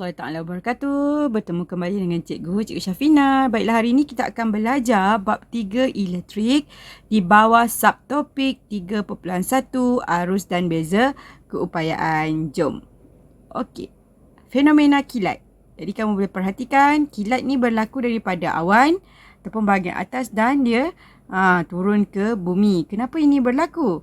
warahmatullahi taala wabarakatuh. Bertemu kembali dengan Cikgu Syafina. Baiklah, hari ini kita akan belajar bab 3 elektrik di bawah subtopik 3.1 arus dan beza keupayaan. Jom. Okey. Fenomena kilat. Jadi kamu boleh perhatikan kilat ni berlaku daripada awan ataupun bahagian atas dan dia turun ke bumi. Kenapa ini berlaku?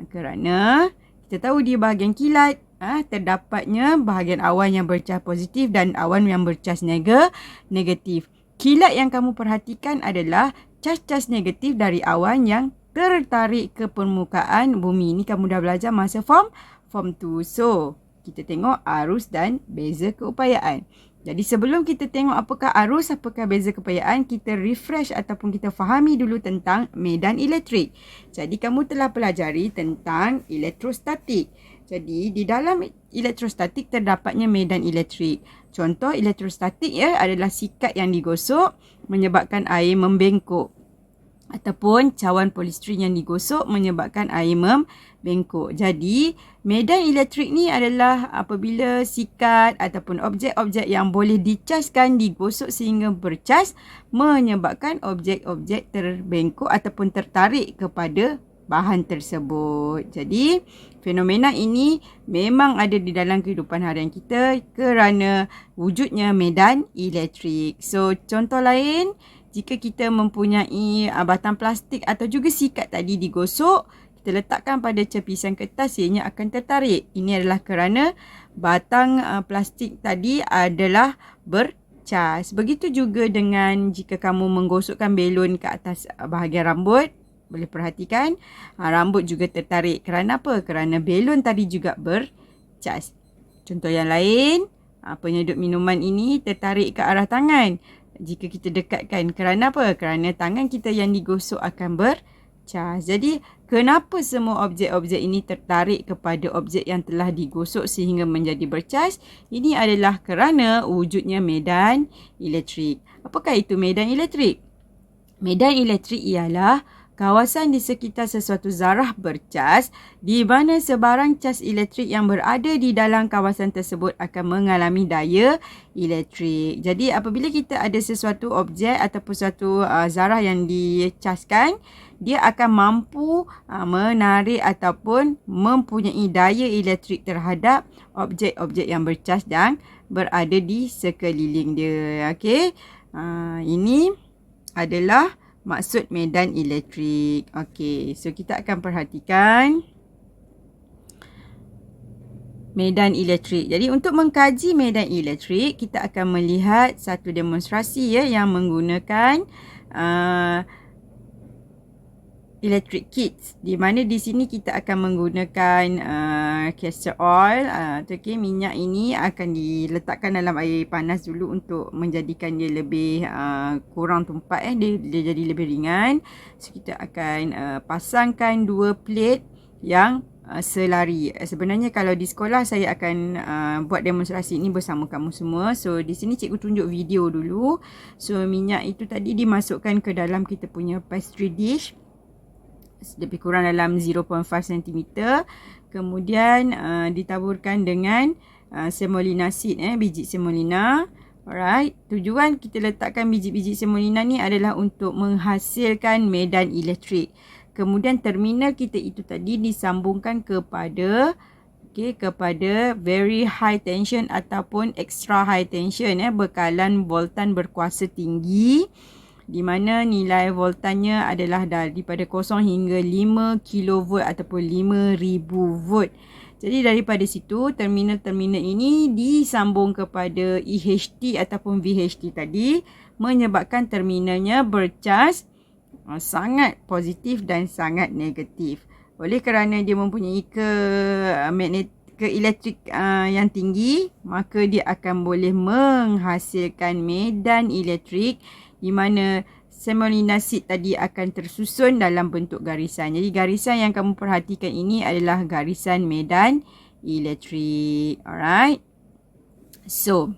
Kerana kita tahu di bahagian kilat terdapatnya bahagian awan yang bercas positif dan awan yang bercas negatif. Kilat yang kamu perhatikan adalah cas-cas negatif dari awan yang tertarik ke permukaan bumi. Ini kamu dah belajar masa form 2. So, kita tengok arus dan beza keupayaan. Jadi sebelum kita tengok apakah arus, apakah beza keupayaan, kita refresh ataupun kita fahami dulu tentang medan elektrik. Jadi kamu telah pelajari tentang elektrostatik. Jadi di dalam elektrostatik terdapatnya medan elektrik. Contoh elektrostatik adalah sikat yang digosok menyebabkan air membengkok. Ataupun cawan polistrin yang digosok menyebabkan air membengkok. Jadi medan elektrik ni adalah apabila sikat ataupun objek-objek yang boleh dicaskan digosok sehingga bercas menyebabkan objek-objek terbengkok ataupun tertarik kepada bahan tersebut. Jadi fenomena ini memang ada di dalam kehidupan harian kita kerana wujudnya medan elektrik. So contoh lain, jika kita mempunyai batang plastik atau juga sikat tadi digosok, kita letakkan pada cepisan kertas, ianya akan tertarik. Ini adalah kerana batang plastik tadi adalah bercas. Begitu juga dengan jika kamu menggosokkan belon ke atas bahagian rambut, boleh perhatikan rambut juga tertarik. Kerana apa? Kerana belon tadi juga bercas. Contoh yang lain, penyedut minuman ini tertarik ke arah tangan. Jika kita dekatkan, kerana apa? Kerana tangan kita yang digosok akan bercas. Jadi, kenapa semua objek-objek ini tertarik kepada objek yang telah digosok sehingga menjadi bercas? Ini adalah kerana wujudnya medan elektrik. Apakah itu medan elektrik? Medan elektrik ialah kawasan di sekitar sesuatu zarah bercas di mana sebarang cas elektrik yang berada di dalam kawasan tersebut akan mengalami daya elektrik. Jadi apabila kita ada sesuatu objek ataupun suatu zarah yang dicaskan, dia akan mampu menarik ataupun mempunyai daya elektrik terhadap objek-objek yang bercas dan berada di sekeliling dia. Okey. Ini adalah maksud medan elektrik. Okey, so kita akan perhatikan medan elektrik. Jadi untuk mengkaji medan elektrik, kita akan melihat satu demonstrasi yang menggunakan electric kits, di mana di sini kita akan menggunakan castor oil. Okay, minyak ini akan diletakkan dalam air panas dulu untuk menjadikan dia lebih kurang tumpat, dia jadi lebih ringan. So kita akan pasangkan dua plate yang selari. Sebenarnya kalau di sekolah saya akan buat demonstrasi ini bersama kamu semua. So di sini cikgu tunjuk video dulu. So minyak itu tadi dimasukkan ke dalam kita punya pastry dish, lebih kurang dalam 0.5 cm. Kemudian ditaburkan dengan semolina seed, biji semolina. Alright, tujuan kita letakkan biji-biji semolina ni adalah untuk menghasilkan medan elektrik. Kemudian terminal kita itu tadi disambungkan kepada kepada very high tension ataupun extra high tension, bekalan voltan berkuasa tinggi, di mana nilai voltanya adalah daripada 0 hingga 5 kV ataupun 5000 volt. Jadi daripada situ terminal-terminal ini disambung kepada EHT ataupun VHT tadi, menyebabkan terminalnya bercas sangat positif dan sangat negatif. Oleh kerana dia mempunyai elektrik yang tinggi, maka dia akan boleh menghasilkan medan elektrik di mana semolina seed tadi akan tersusun dalam bentuk garisan. Jadi garisan yang kamu perhatikan ini adalah garisan medan elektrik. Alright. So,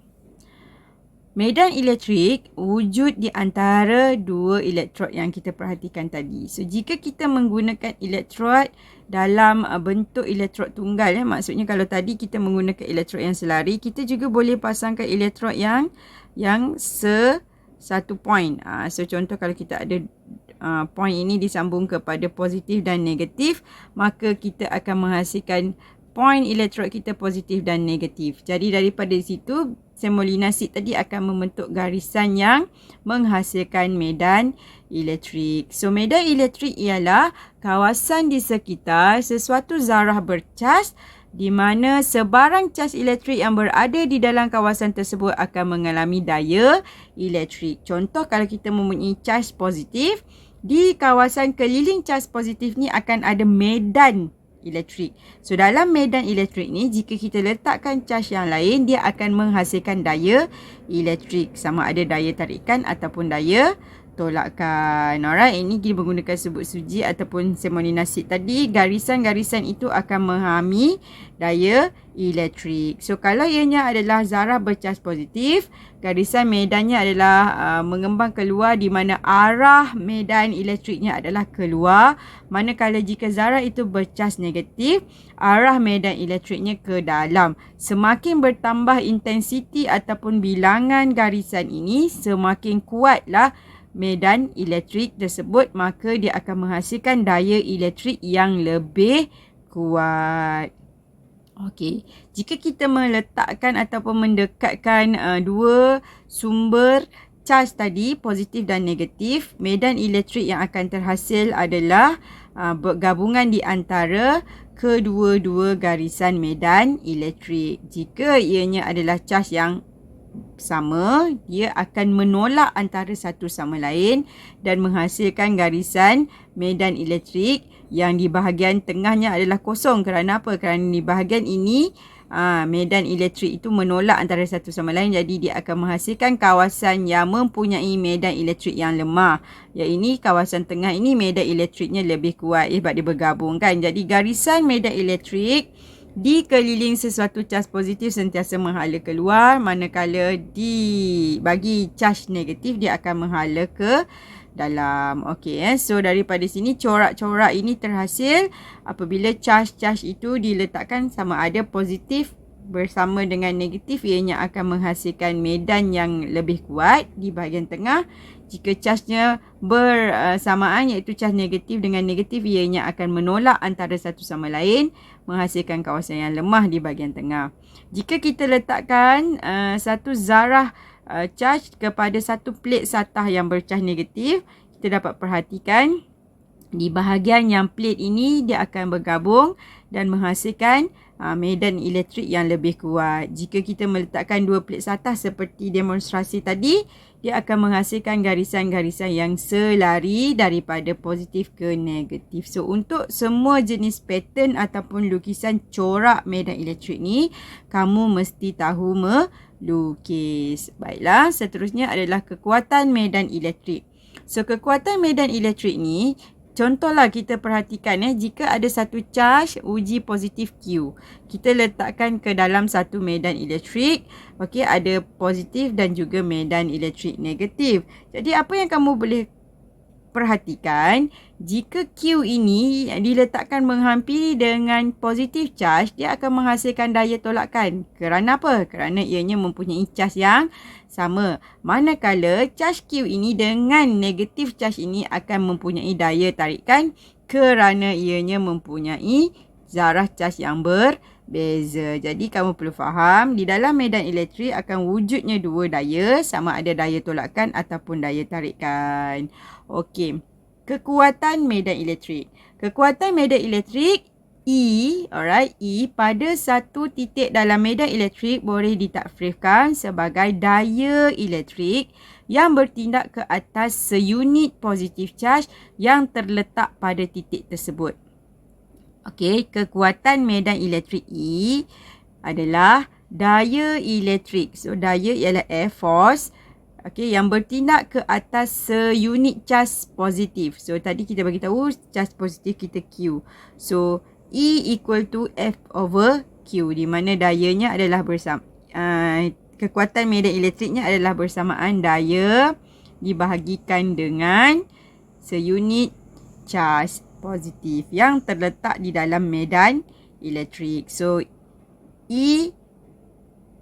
Medan elektrik wujud di antara dua elektrod yang kita perhatikan tadi. So, jika kita menggunakan elektrod dalam bentuk elektrod tunggal, maksudnya kalau tadi kita menggunakan elektrod yang selari, kita juga boleh pasangkan elektrod yang satu point. So, contoh kalau kita ada point ini disambung kepada positif dan negatif, maka kita akan menghasilkan point elektrod kita positif dan negatif. Jadi daripada situ, semolina seed tadi akan membentuk garisan yang menghasilkan medan elektrik. So, medan elektrik ialah kawasan di sekitar sesuatu zarah bercas di mana sebarang cas elektrik yang berada di dalam kawasan tersebut akan mengalami daya elektrik. Contoh, kalau kita mempunyai cas positif, di kawasan keliling cas positif ni akan ada medan elektrik. So, dalam medan elektrik ni, jika kita letakkan cas yang lain, dia akan menghasilkan daya elektrik. Sama ada daya tarikan ataupun daya tolakan. Alright, ini kita menggunakan sebut suji ataupun semolina seed tadi. Garisan-garisan itu akan memahami daya elektrik. So, kalau ianya adalah zarah bercas positif, garisan medannya adalah mengembang keluar di mana arah medan elektriknya adalah keluar. Manakala jika zarah itu bercas negatif, arah medan elektriknya ke dalam. Semakin bertambah intensiti ataupun bilangan garisan ini, semakin kuatlah medan elektrik tersebut, maka dia akan menghasilkan daya elektrik yang lebih kuat. Okey, jika kita meletakkan ataupun mendekatkan dua sumber cas tadi, positif dan negatif, medan elektrik yang akan terhasil adalah gabungan di antara kedua-dua garisan medan elektrik. Jika ianya adalah cas yang sama, dia akan menolak antara satu sama lain dan menghasilkan garisan medan elektrik yang di bahagian tengahnya adalah kosong. Kerana apa? Kerana di bahagian ini medan elektrik itu menolak antara satu sama lain, jadi dia akan menghasilkan kawasan yang mempunyai medan elektrik yang lemah. Yang ini kawasan tengah ini medan elektriknya lebih kuat sebab dia bergabung kan. Jadi garisan medan elektrik di keliling sesuatu cas positif sentiasa menghala keluar, manakala bagi cas negatif dia akan menghala ke dalam. Okey, so daripada sini corak-corak ini terhasil apabila cas-cas itu diletakkan sama ada positif bersama dengan negatif, ianya akan menghasilkan medan yang lebih kuat di bahagian tengah. Jika casnya bersamaan, iaitu cas negatif dengan negatif, ianya akan menolak antara satu sama lain, menghasilkan kawasan yang lemah di bahagian tengah. Jika kita letakkan satu zarah charge kepada satu plate satah yang bercas negatif, kita dapat perhatikan di bahagian yang plate ini dia akan bergabung dan menghasilkan medan elektrik yang lebih kuat. Jika kita meletakkan dua plate satah seperti demonstrasi tadi, dia akan menghasilkan garisan-garisan yang selari daripada positif ke negatif. So, untuk semua jenis pattern ataupun lukisan corak medan elektrik ni, kamu mesti tahu melukis. Baiklah, seterusnya adalah kekuatan medan elektrik. So, kekuatan medan elektrik ni, contohlah kita perhatikan jika ada satu charge uji positif Q, kita letakkan ke dalam satu medan elektrik. Okey, ada positif dan juga medan elektrik negatif. Jadi apa yang kamu boleh perhatikan, jika Q ini diletakkan menghampiri dengan positif charge, dia akan menghasilkan daya tolakan. Kerana apa? Kerana ianya mempunyai charge yang sama. Manakala charge Q ini dengan negatif charge ini akan mempunyai daya tarikan kerana ianya mempunyai zarah charge yang berbeza. Jadi kamu perlu faham, di dalam medan elektrik akan wujudnya dua daya, sama ada daya tolakan ataupun daya tarikan. Okey, kekuatan medan elektrik. Kekuatan medan elektrik E, alright, E pada satu titik dalam medan elektrik boleh ditakrifkan sebagai daya elektrik yang bertindak ke atas seunit positif charge yang terletak pada titik tersebut. Okey, kekuatan medan elektrik E adalah daya elektrik. So, daya ialah air force. Okey, yang bertindak ke atas seunit charge positif. So, tadi kita bagi tahu charge positif kita Q. So, E equal to F over Q, di mana dayanya adalah kekuatan medan elektriknya adalah bersamaan daya dibahagikan dengan seunit charge positif yang terletak di dalam medan elektrik. So, E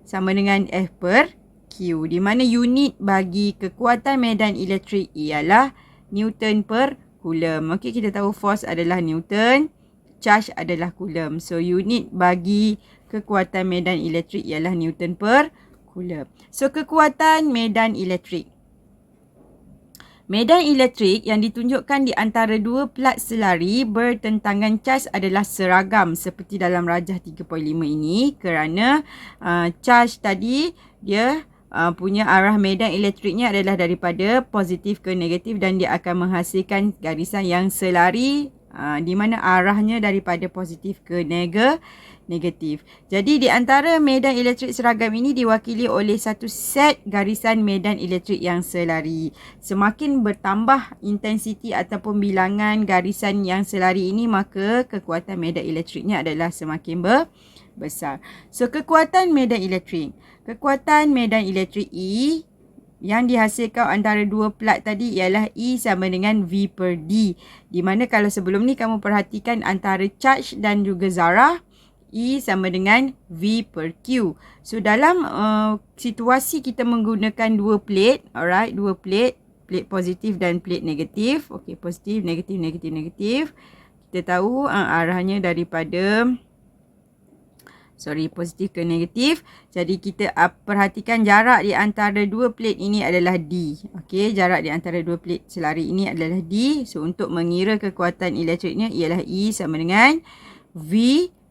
sama dengan F per Q, di mana unit bagi kekuatan medan elektrik ialah Newton per Coulomb. Okey, kita tahu force adalah Newton, charge adalah Coulomb. So, unit bagi kekuatan medan elektrik ialah Newton per Coulomb. So, kekuatan medan elektrik. Medan elektrik yang ditunjukkan di antara dua plat selari bertentangan charge adalah seragam seperti dalam rajah 3.5 ini, kerana charge tadi dia punya arah medan elektriknya adalah daripada positif ke negatif dan dia akan menghasilkan garisan yang selari di mana arahnya daripada positif ke negatif. Jadi di antara medan elektrik seragam ini diwakili oleh satu set garisan medan elektrik yang selari. Semakin bertambah intensiti ataupun bilangan garisan yang selari ini, maka kekuatan medan elektriknya adalah semakin besar. So, kekuatan medan elektrik. Kekuatan medan elektrik E yang dihasilkan antara dua plat tadi ialah E sama dengan V per D. Di mana kalau sebelum ni kamu perhatikan antara charge dan juga zarah, E sama dengan V per Q. So, dalam situasi kita menggunakan dua plate, alright, dua plate, plate positif dan plate negatif. Okey, positif, negatif, negatif, negatif. Kita tahu arahnya daripada positif ke negatif. Jadi kita perhatikan jarak di antara dua plate ini adalah D. Okey, jarak di antara dua plate selari ini adalah D. So, untuk mengira kekuatan elektriknya ialah E sama dengan V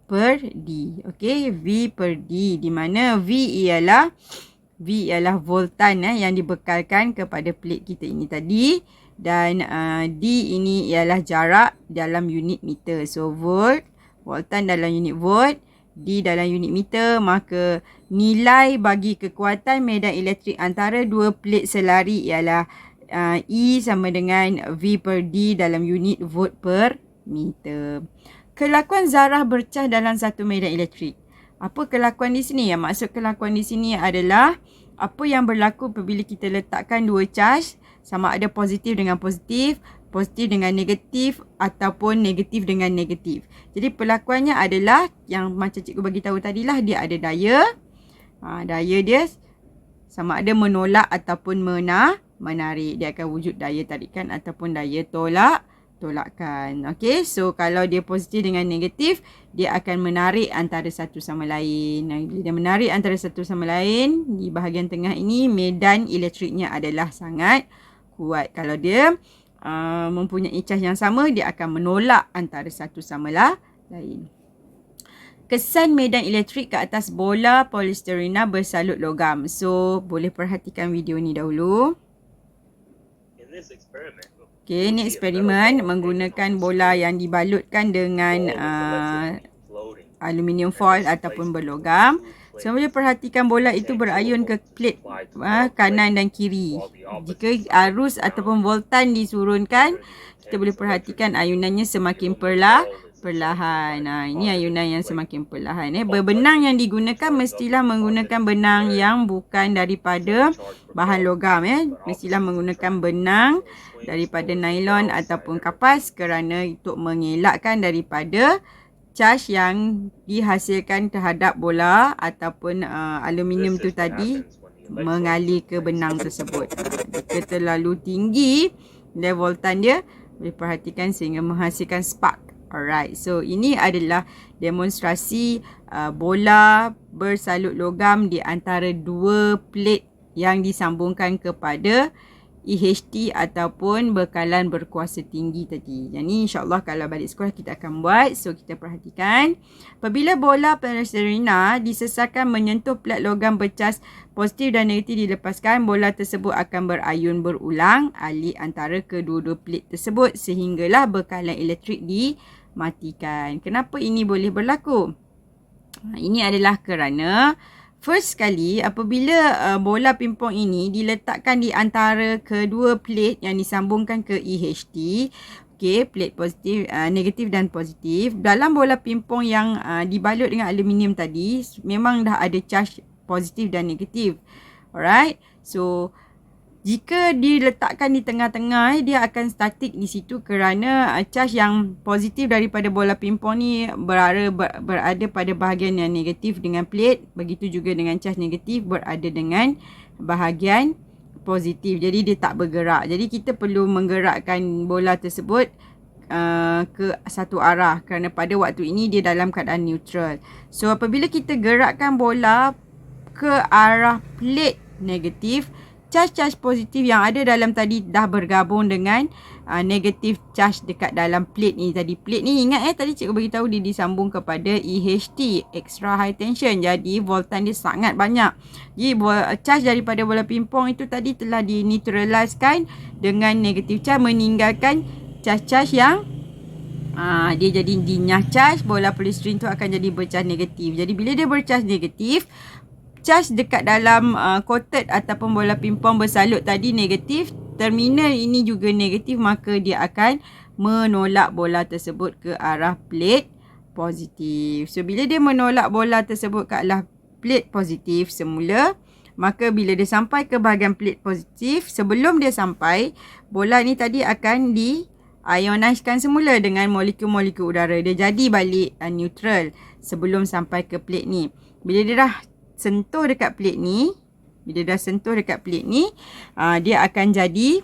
per D. Okey, V per D, di mana V ialah voltan yang dibekalkan kepada plate kita ini tadi, dan D ini ialah jarak dalam unit meter. So, voltan dalam unit volt, D dalam unit meter, maka nilai bagi kekuatan medan elektrik antara dua plate selari ialah E sama dengan V per D dalam unit volt per meter. Kelakuan zarah bercah dalam satu medan elektrik. Apa kelakuan di sini? Yang maksud kelakuan di sini adalah apa yang berlaku apabila kita letakkan dua charge, sama ada positif dengan positif, positif dengan negatif ataupun negatif dengan negatif. Jadi perlakuannya adalah yang macam cikgu bagi tahu tadilah, dia ada daya. Daya dia sama ada menolak ataupun menarik. Dia akan wujud daya tarikan ataupun daya tolakan. Okey, so kalau dia positif dengan negatif, dia akan menarik antara satu sama lain. Bila dia menarik antara satu sama lain, di bahagian tengah ini medan elektriknya adalah sangat kuat. Kalau dia mempunyai charge yang sama, dia akan menolak antara satu sama lain. Kesan medan elektrik ke atas bola polisterina bersalut logam. So, boleh perhatikan video ni dahulu. Okey, ni eksperimen menggunakan bola yang dibalutkan dengan aluminium foil ataupun berlogam. So, boleh perhatikan bola itu berayun ke plate kanan dan kiri. Jika arus ataupun voltan disurunkan, kita boleh perhatikan ayunannya semakin perlahan. Ini ayunan yang semakin perlahan. Benang yang digunakan mestilah menggunakan benang yang bukan daripada bahan logam. Mestilah menggunakan benang daripada nylon ataupun kapas, kerana untuk mengelakkan daripada charge yang dihasilkan terhadap bola ataupun aluminium tu tadi mengalir ke benang tersebut. Jika terlalu tinggi nilai voltan dia, boleh perhatikan sehingga menghasilkan spark. Alright, so ini adalah demonstrasi bola bersalut logam di antara dua plate yang disambungkan kepada EHT ataupun bekalan berkuasa tinggi tadi. Yang ni insyaAllah kalau balik sekolah kita akan buat. So, kita perhatikan. Apabila bola polisterina disesarkan menyentuh plat logam bercas positif dan negatif dilepaskan, bola tersebut akan berayun berulang alik antara kedua-dua plate tersebut sehinggalah bekalan elektrik dimatikan. Kenapa ini boleh berlaku? Ini adalah kerana first sekali, apabila bola pingpong ini diletakkan di antara kedua plate yang disambungkan ke EHT, okey, plate positif, negatif dan positif, dalam bola pingpong yang dibalut dengan aluminium tadi, memang dah ada charge positif dan negatif. Alright. So jika diletakkan di tengah-tengah, dia akan statik di situ kerana charge yang positif daripada bola pingpong ni berada pada bahagian yang negatif dengan plate. Begitu juga dengan charge negatif berada dengan bahagian positif. Jadi dia tak bergerak. Jadi kita perlu menggerakkan bola tersebut ke satu arah kerana pada waktu ini dia dalam keadaan neutral. So apabila kita gerakkan bola ke arah plate negatif, charge-charge positif yang ada dalam tadi dah bergabung dengan negatif charge dekat dalam plate ni tadi. Plate ni ingat tadi cikgu beritahu dia disambung kepada EHT, extra high tension. Jadi voltan dia sangat banyak. Jadi charge daripada bola pingpong itu tadi telah dineutraliskan dengan negatif charge, meninggalkan charge-charge yang dia jadi dinyah charge. Bola polistiren tu akan jadi bercharge negatif. Jadi bila dia bercharge negatif, charge dekat dalam coated ataupun bola pingpong bersalut tadi negatif, terminal ini juga negatif, maka dia akan menolak bola tersebut ke arah plate positif. So bila dia menolak bola tersebut ke arah plate positif semula, maka bila dia sampai ke bahagian plate positif, sebelum dia sampai, bola ni tadi akan ioniskan semula dengan molekul-molekul udara. Dia jadi balik neutral sebelum sampai ke plate ni. Bila dia dah sentuh dekat plate ni, dia akan jadi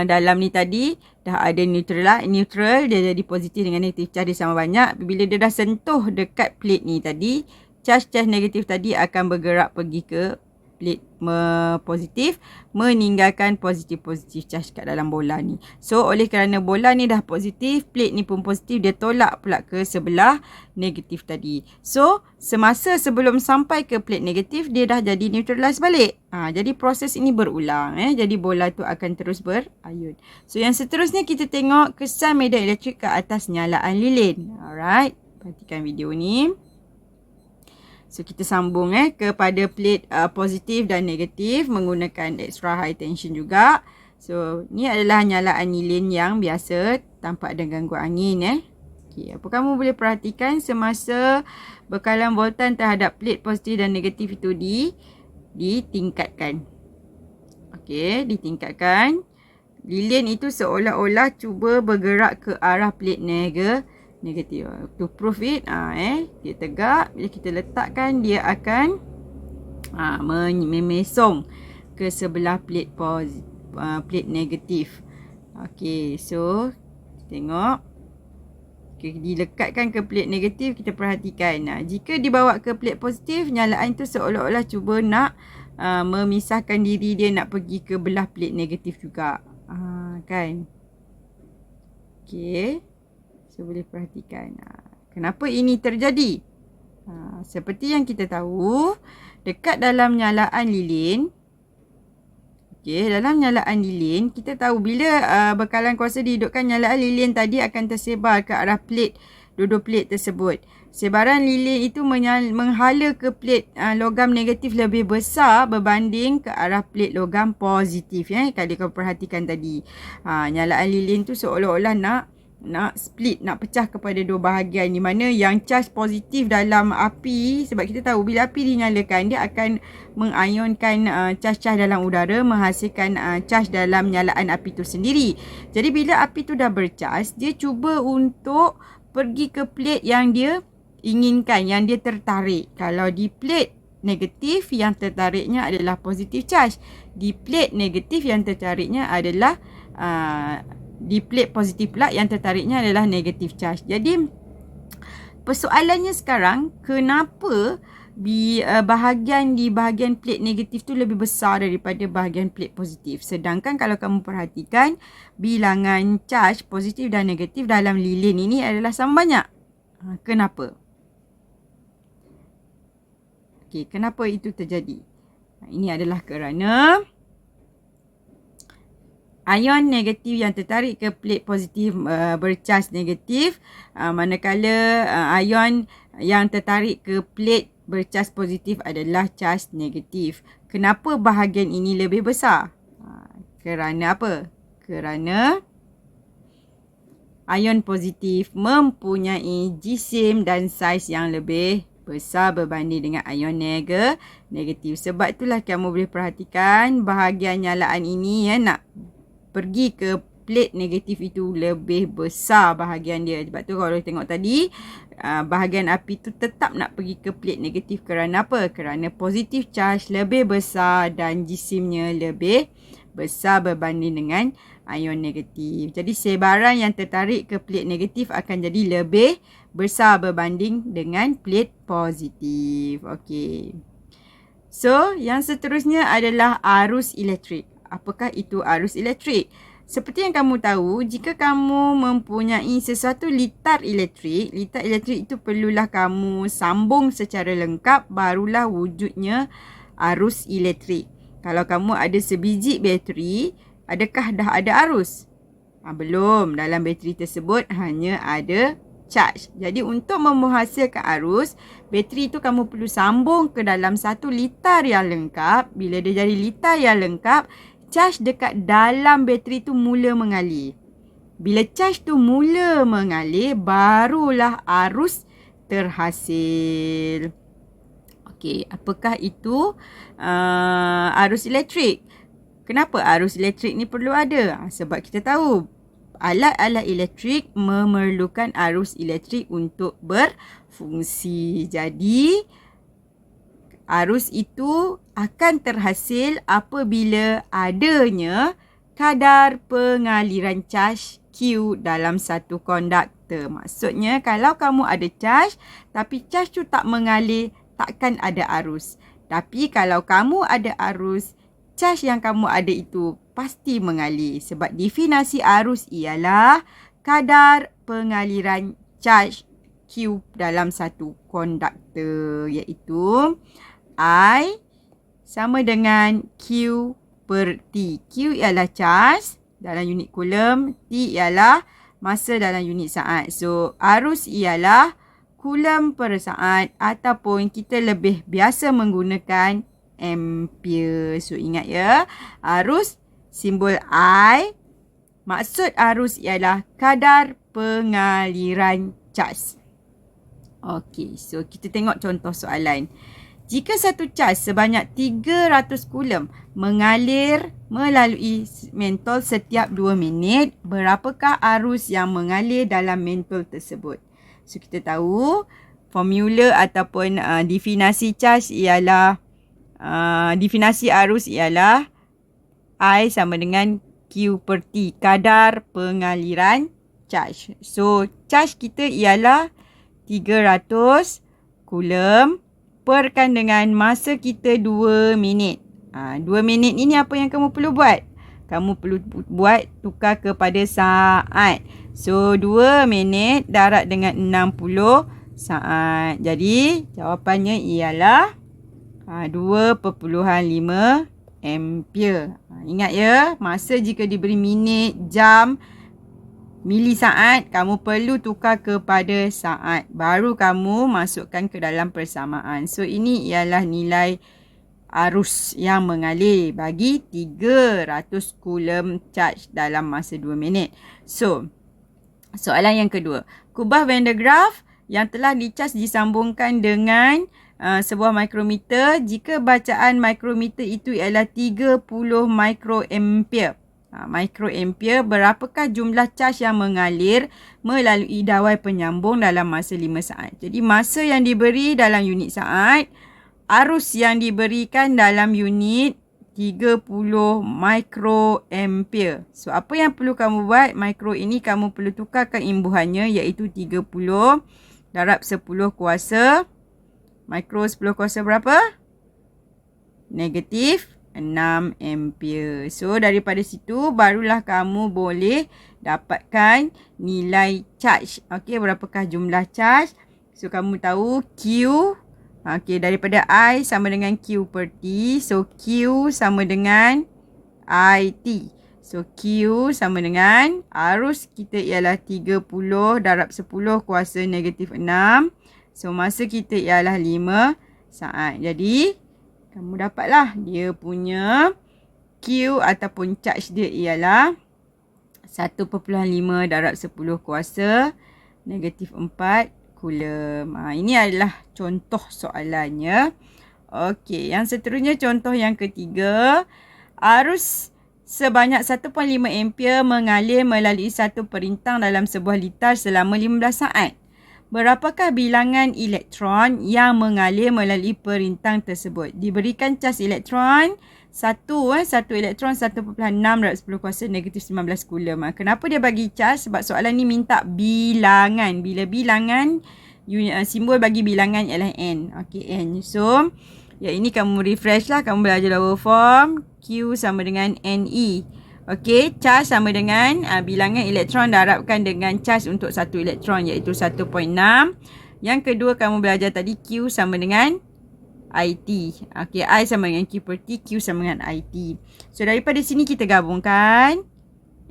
dalam ni tadi dah ada neutral, dia jadi positif dengan negatif charge dia sama banyak. Bila dia dah sentuh dekat plate ni tadi, charge negatif tadi akan bergerak pergi ke plate positif, meninggalkan positif charge kat dalam bola ni. So oleh kerana bola ni dah positif, plate ni pun positif, dia tolak pula ke sebelah negatif tadi. So semasa sebelum sampai ke plate negatif, dia dah jadi neutralize balik. Jadi proses ini berulang. Jadi bola tu akan terus berayun. So yang seterusnya kita tengok kesan medan elektrik ke atas nyalaan lilin. Alright, perhatikan video ni. So kita sambung kepada plate positif dan negatif menggunakan extra high tension juga. So ni adalah nyalaan lilin yang biasa tanpa ada gangguan angin. Okay, apa kamu boleh perhatikan semasa bekalan voltan terhadap plate positif dan negatif itu ditingkatkan. Okey, ditingkatkan. Lilin itu seolah-olah cuba bergerak ke arah plate negatif. To prove it, dia tegak. Bila kita letakkan, dia akan memesong ke sebelah plate negatif. Okey, so tengok. Okay, dilekatkan ke plate negatif, kita perhatikan. Jika dibawa ke plate positif, nyalaan itu seolah-olah cuba nak memisahkan diri dia, nak pergi ke belah plate negatif juga. Kan? Okey. So boleh perhatikan kenapa ini terjadi. Seperti yang kita tahu, dekat dalam nyalaan lilin, dalam nyalaan lilin, kita tahu bila bekalan kuasa dihidupkan, nyalaan lilin tadi akan tersebar ke arah plate, dua-dua plate tersebut. Sebaran lilin itu menghala ke plate logam negatif lebih besar berbanding ke arah plate logam positif. Kalau kau perhatikan tadi, nyalaan lilin tu seolah-olah nak split, nak pecah kepada dua bahagian, di mana yang charge positif dalam api, sebab kita tahu bila api dinyalakan, dia akan mengionkan charge-charge dalam udara, menghasilkan charge dalam nyalaan api itu sendiri. Jadi bila api tu dah bercharge, dia cuba untuk pergi ke plate yang dia inginkan, yang dia tertarik. Kalau di plate negatif, yang tertariknya adalah positif charge. Di plate negatif, yang tertariknya adalah di plate positif pula, yang tertariknya adalah negatif charge. Jadi persoalannya sekarang, kenapa di bahagian plate negatif tu lebih besar daripada bahagian plate positif? Sedangkan kalau kamu perhatikan, bilangan charge positif dan negatif dalam lilin ini adalah sama banyak. Kenapa? Okey, kenapa itu terjadi? Ini adalah kerana ion negatif yang tertarik ke plate positif bercharge negatif, manakala ion yang tertarik ke plate bercharge positif adalah charge negatif. Kenapa bahagian ini lebih besar? Kerana apa? Kerana ion positif mempunyai jisim dan saiz yang lebih besar berbanding dengan ion negatif. Sebab itulah kamu boleh perhatikan bahagian nyalaan ini nak pergi ke plate negatif itu lebih besar bahagian dia. Sebab tu kalau tengok tadi, bahagian api tu tetap nak pergi ke plate negatif. Kerana apa? Kerana positif charge lebih besar dan jisimnya lebih besar berbanding dengan ion negatif. Jadi sebaran yang tertarik ke plate negatif akan jadi lebih besar berbanding dengan plate positif. Okey. So, yang seterusnya adalah arus elektrik. Apakah itu arus elektrik? Seperti yang kamu tahu, jika kamu mempunyai sesuatu litar elektrik itu perlulah kamu sambung secara lengkap, barulah wujudnya arus elektrik. Kalau kamu ada sebiji bateri, adakah dah ada arus? Belum. Dalam bateri tersebut hanya ada charge. Jadi untuk menghasilkan arus, bateri itu kamu perlu sambung ke dalam satu litar yang lengkap. Bila dia jadi litar yang lengkap, charge dekat dalam bateri tu mula mengalir. Bila charge tu mula mengalir, barulah arus terhasil. Okey, apakah itu arus elektrik? Kenapa arus elektrik ni perlu ada? Sebab kita tahu alat-alat elektrik memerlukan arus elektrik untuk berfungsi. Jadi, arus itu akan terhasil apabila adanya kadar pengaliran charge Q dalam satu konduktor. Maksudnya, kalau kamu ada charge, tapi charge tu tak mengalir, takkan ada arus. Tapi kalau kamu ada arus, charge yang kamu ada itu pasti mengalir. Sebab definisi arus ialah kadar pengaliran charge Q dalam satu konduktor, iaitu I sama dengan Q per T. Q ialah charge dalam unit coulomb, T ialah masa dalam unit saat. So, arus ialah coulomb per saat ataupun kita lebih biasa menggunakan ampere. So, ingat ya, arus simbol I, maksud arus ialah kadar pengaliran charge. Okey, so kita tengok contoh soalan. Jika satu charge sebanyak 300 coulomb mengalir melalui mentol setiap 2 minit, berapakah arus yang mengalir dalam mentol tersebut? So, kita tahu formula ataupun definisi charge ialah definisi arus ialah I sama dengan Q per T, kadar pengaliran charge. So, charge kita ialah 300 coulomb perkan dengan masa kita 2 minit. 2 minit ini apa yang kamu perlu buat? Kamu perlu buat tukar kepada saat. So, 2 minit darab dengan 60 saat. Jadi, jawapannya ialah 2.5 ampere. Ingat ya, masa jika diberi minit, jam, milisaat, kamu perlu tukar kepada saat. Baru kamu masukkan ke dalam persamaan. So, ini ialah nilai arus yang mengalir bagi 300 coulomb charge dalam masa 2 minit. So, soalan yang kedua. Kubah Van de Graaff yang telah dicas disambungkan dengan sebuah mikrometer. Jika bacaan mikrometer itu ialah 30 mikroampere. Mikroampere, berapakah jumlah charge yang mengalir melalui dawai penyambung dalam masa 5 saat. Jadi, masa yang diberi dalam unit saat, arus yang diberikan dalam unit 30 mikroampere. So, apa yang perlu kamu buat? Mikro ini kamu perlu tukarkan imbuhannya, iaitu 30 darab 10 kuasa. Mikro 10 kuasa berapa? Negatif 6 ampere. So, daripada situ barulah kamu boleh dapatkan nilai charge. Okey, berapakah jumlah charge? So, kamu tahu Q. Okey, daripada I sama dengan Q per T. So, Q sama dengan IT. So, Q sama dengan arus kita ialah 30 darab 10 kuasa negatif 6. So, masa kita ialah 5 saat. Jadi, kamu dapatlah dia punya Q ataupun charge dia ialah 1.5 darab 10 kuasa negatif 4 Coulomb. Ini adalah contoh soalannya. Okey, yang seterusnya contoh yang ketiga. Arus sebanyak 1.5 ampere mengalir melalui satu perintang dalam sebuah litar selama 15 saat. Berapakah bilangan elektron yang mengalir melalui perintang tersebut? Diberikan cas elektron, satu elektron 1.6 darab 10 kuasa negatif 19 Coulomb. Kenapa dia bagi cas? Sebab soalan ni minta bilangan. Bila bilangan, simbol bagi bilangan ialah N. Okey, N. So, ini kamu refresh lah. Kamu belajar lower form. Q sama dengan NE. Okey, charge sama dengan bilangan elektron darabkan dengan charge untuk satu elektron iaitu 1.6. Yang kedua kamu belajar tadi Q sama dengan IT. Okey, I sama dengan Q per T, Q sama dengan IT. So daripada sini kita gabungkan.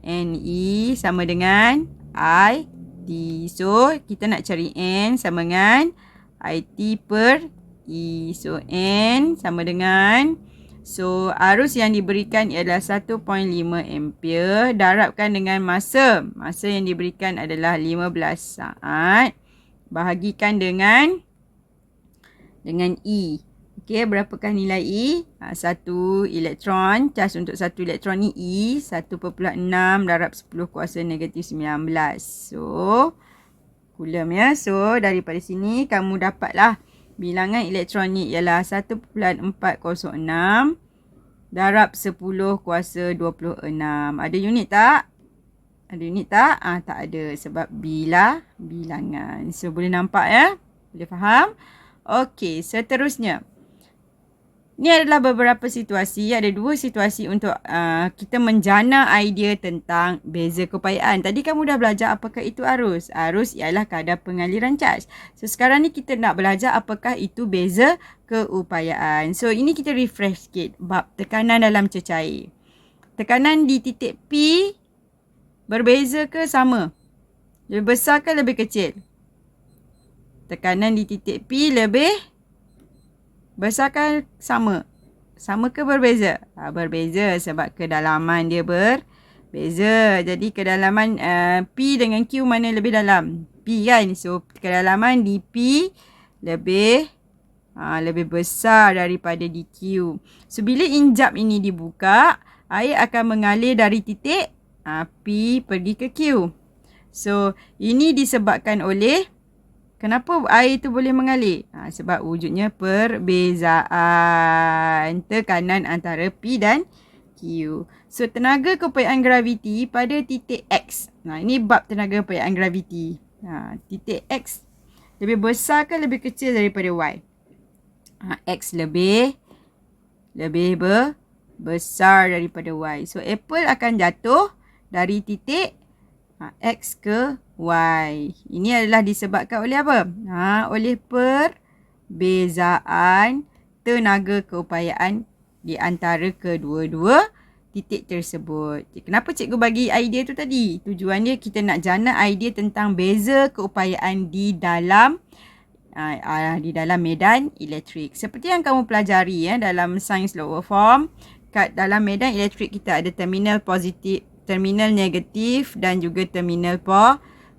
NE sama dengan IT. So kita nak cari N sama dengan IT per E. So N sama dengan, so arus yang diberikan ialah 1.5 ampere darabkan dengan masa. Masa yang diberikan adalah 15 saat. Bahagikan dengan E. Okey, berapakah nilai E? 1 elektron. Cas untuk 1 elektron ni E. 1.6 darab 10 kuasa negatif 19. So, Coulomb ya. So, daripada sini kamu dapatlah bilangan elektron ni ialah 1.406 darab 10 kuasa 26. Ada unit tak? Ada unit tak? Tak ada sebab bilangan. So, boleh nampak ya? Boleh faham? Okey, seterusnya. Ini adalah beberapa situasi. Ada dua situasi untuk kita menjana idea tentang beza keupayaan. Tadi kamu dah belajar apakah itu arus. Arus ialah kadar pengaliran caj. So, sekarang ni kita nak belajar apakah itu beza keupayaan. So, ini kita refresh sikit. Bab tekanan dalam cecair. Tekanan di titik P berbeza ke sama? Lebih besar ke lebih kecil? Tekanan di titik P lebih besar ke sama? Sama ke berbeza? Berbeza sebab kedalaman dia berbeza. Jadi kedalaman P dengan Q mana lebih dalam? P kan? So kedalaman di P lebih besar daripada di Q. So bila injap ini dibuka, air akan mengalir dari titik P pergi ke Q. So ini disebabkan oleh, kenapa air itu boleh mengalir? Sebab wujudnya perbezaan tekanan antara P dan Q. So, tenaga keupayaan graviti pada titik X. Ini bab tenaga keupayaan graviti. Titik X lebih besar ke lebih kecil daripada Y? X lebih besar daripada Y. So, apple akan jatuh dari titik X ke Y. Ini adalah disebabkan oleh apa? Oleh perbezaan tenaga keupayaan di antara kedua-dua titik tersebut. Kenapa cikgu bagi idea tu tadi? Tujuan dia kita nak jana idea tentang beza keupayaan di dalam medan elektrik. Seperti yang kamu pelajari dalam sains lower form, dalam medan elektrik kita ada terminal positif, terminal negatif dan juga terminal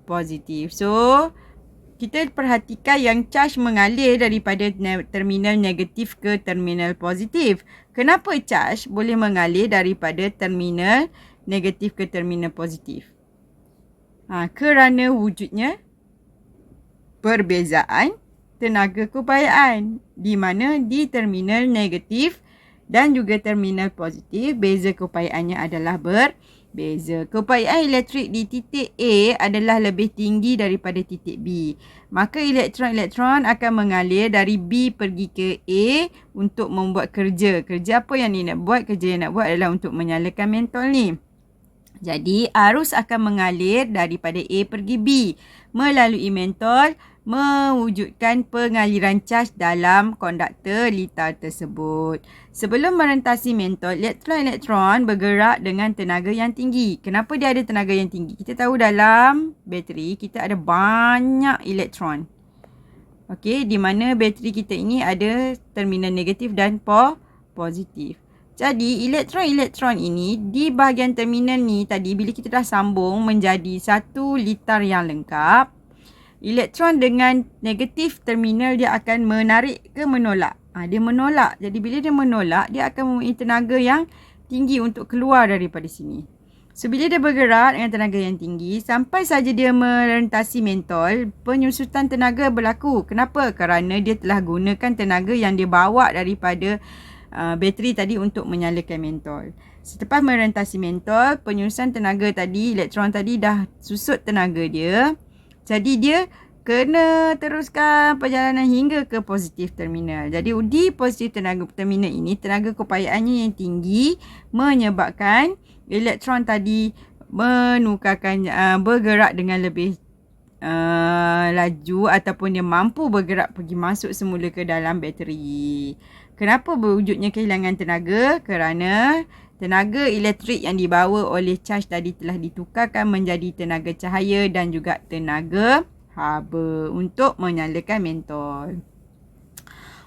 positif. So, kita perhatikan yang charge mengalir daripada terminal negatif ke terminal positif. Kenapa charge boleh mengalir daripada terminal negatif ke terminal positif? Kerana wujudnya perbezaan tenaga keupayaan. Di mana di terminal negatif dan juga terminal positif, beza keupayaannya adalah berbeza. Keupayaan elektrik di titik A adalah lebih tinggi daripada titik B. Maka elektron-elektron akan mengalir dari B pergi ke A untuk membuat kerja. Kerja apa yang dia nak buat? Kerja yang nak buat adalah untuk menyalakan mentol ni. Jadi, arus akan mengalir daripada A pergi B melalui mentol, mewujudkan pengaliran caj dalam konduktor litar tersebut. Sebelum merentasi mentol, elektron-elektron bergerak dengan tenaga yang tinggi. Kenapa dia ada tenaga yang tinggi? Kita tahu dalam bateri kita ada banyak elektron. Okey, di mana bateri kita ini ada terminal negatif dan positif. Jadi elektron-elektron ini di bahagian terminal ni tadi bila kita dah sambung menjadi satu litar yang lengkap, elektron dengan negatif terminal dia akan menarik ke menolak. Dia menolak. Jadi bila dia menolak, dia akan mempunyai tenaga yang tinggi untuk keluar daripada sini. So bila dia bergerak dengan tenaga yang tinggi, sampai saja dia merentasi mentol, penyusutan tenaga berlaku. Kenapa? Kerana dia telah gunakan tenaga yang dia bawa daripada bateri tadi untuk menyalakan mentol. Selepas merentasi mentol, penyusutan tenaga tadi, elektron tadi dah susut tenaga dia. Jadi dia kena teruskan perjalanan hingga ke positif terminal. Jadi di positif terminal ini, tenaga keupayaan yang tinggi menyebabkan elektron tadi menukarkan bergerak dengan lebih laju ataupun dia mampu bergerak pergi masuk semula ke dalam bateri. Kenapa berwujudnya kehilangan tenaga? Kerana tenaga elektrik yang dibawa oleh charge tadi telah ditukarkan menjadi tenaga cahaya dan juga tenaga haba untuk menyalakan mentol.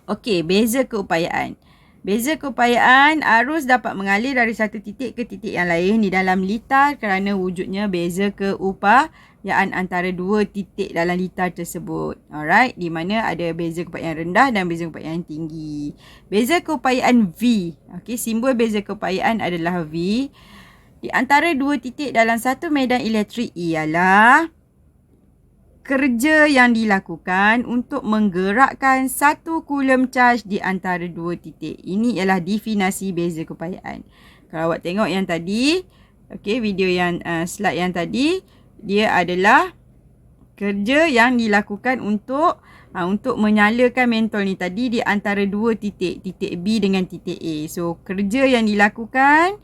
Okey, beza keupayaan. Beza keupayaan, arus dapat mengalir dari satu titik ke titik yang lain di dalam litar kerana wujudnya beza keupayaan antara dua titik dalam litar tersebut. Alright, di mana ada beza keupayaan rendah dan beza keupayaan tinggi. Beza keupayaan V. Okey, simbol beza keupayaan adalah V. Di antara dua titik dalam satu medan elektrik ialah kerja yang dilakukan untuk menggerakkan satu coulomb charge di antara dua titik. Ini ialah definisi beza keupayaan. Kalau awak tengok yang tadi, okey, video yang slide yang tadi, dia adalah kerja yang dilakukan untuk menyalakan mentol ni tadi di antara dua titik, titik B dengan titik A. So kerja yang dilakukan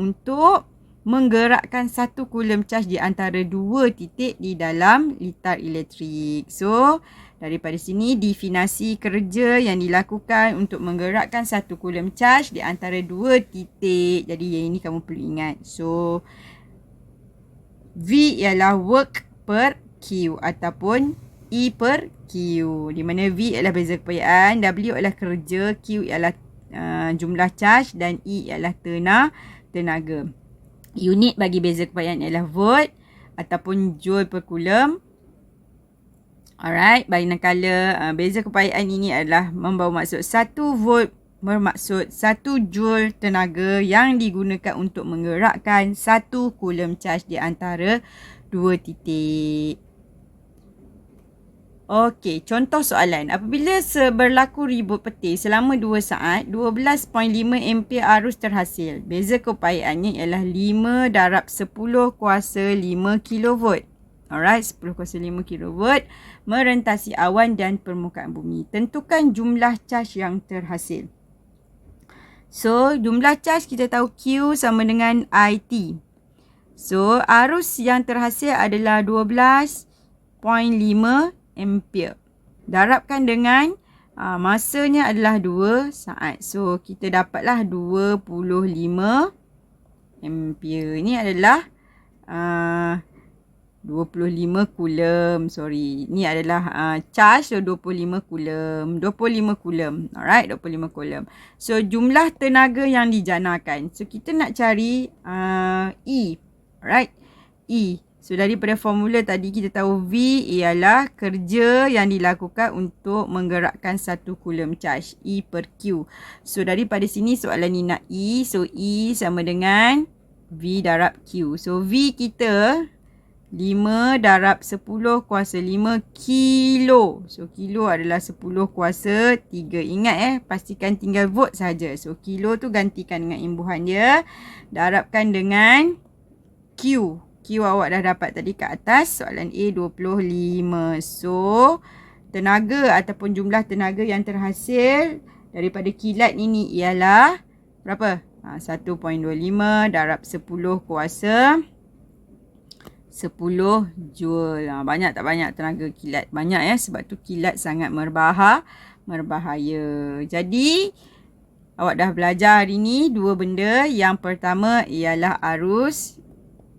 untuk menggerakkan satu coulomb charge di antara dua titik di dalam litar elektrik. So, daripada sini definisi kerja yang dilakukan untuk menggerakkan satu coulomb charge di antara dua titik. Jadi, yang ini kamu perlu ingat. So, V ialah work per Q ataupun E per Q. Di mana V ialah beza keupayaan, W ialah kerja, Q ialah jumlah charge dan E ialah tenaga. Unit bagi beza keupayaan ialah volt ataupun joule per coulomb. Alright, manakala beza keupayaan ini adalah membawa maksud 1 volt bermaksud 1 joule tenaga yang digunakan untuk menggerakkan 1 coulomb charge di antara dua titik. Okey, contoh soalan. Apabila berlaku ribut petir selama 2 saat, 12.5 ampere arus terhasil. Beza keupayaannya ialah 5 darab 10 kuasa 5 kV. Alright, 10 kuasa 5 kV merentasi awan dan permukaan bumi. Tentukan jumlah charge yang terhasil. So, jumlah charge kita tahu Q sama dengan IT. So, arus yang terhasil adalah 12.5 ampere. Darabkan dengan masanya adalah 2 saat. So, kita dapatlah 25 ampere. Ini adalah 25 coulomb. Sorry. Ini adalah charge. So, 25 coulomb. 25 coulomb. Alright, 25 coulomb. So, jumlah tenaga yang dijanakan. So, kita nak cari E. Alright. E. So, daripada formula tadi kita tahu V ialah kerja yang dilakukan untuk menggerakkan satu coulomb charge. E per Q. So, daripada sini soalan ni nak E. So, E sama dengan V darab Q. So, V kita 5 darab 10 kuasa 5 kilo. So, kilo adalah 10 kuasa 3. Ingat pastikan tinggal volt saja. So, kilo tu gantikan dengan imbuhan dia. Darabkan dengan Q. Q awak dah dapat tadi kat atas. Soalan A 25. So, tenaga ataupun jumlah tenaga yang terhasil daripada kilat ini ialah berapa? 1.25 darab 10 kuasa 10 joule. Banyak tak banyak tenaga kilat? Banyak sebab tu kilat sangat berbahaya. Jadi, awak dah belajar hari ni dua benda. Yang pertama ialah arus,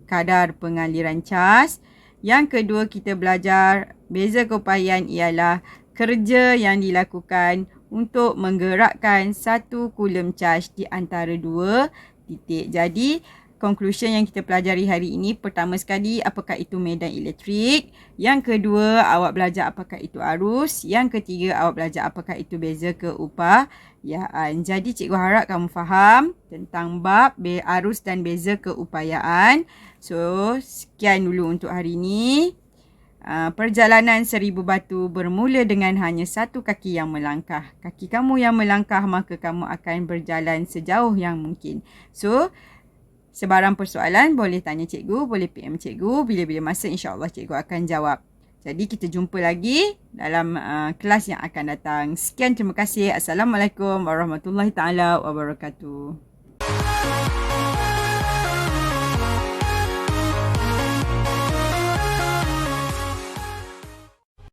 kadar pengaliran cas. Yang kedua kita belajar beza keupayaan ialah kerja yang dilakukan untuk menggerakkan satu coulomb charge di antara dua titik. Jadi, conclusion yang kita pelajari hari ini, pertama sekali, apakah itu medan elektrik. Yang kedua, awak belajar apakah itu arus. Yang ketiga, awak belajar apakah itu beza keupayaan. Jadi, cikgu harap kamu faham tentang bab arus dan beza keupayaan. So, sekian dulu untuk hari ini. Perjalanan 1000 batu bermula dengan hanya satu kaki yang melangkah. Kaki kamu yang melangkah, maka kamu akan berjalan sejauh yang mungkin. So, sebarang persoalan boleh tanya cikgu, boleh PM cikgu. Bila-bila masa insya-Allah cikgu akan jawab. Jadi kita jumpa lagi dalam kelas yang akan datang. Sekian, terima kasih. Assalamualaikum warahmatullahi taala wabarakatuh.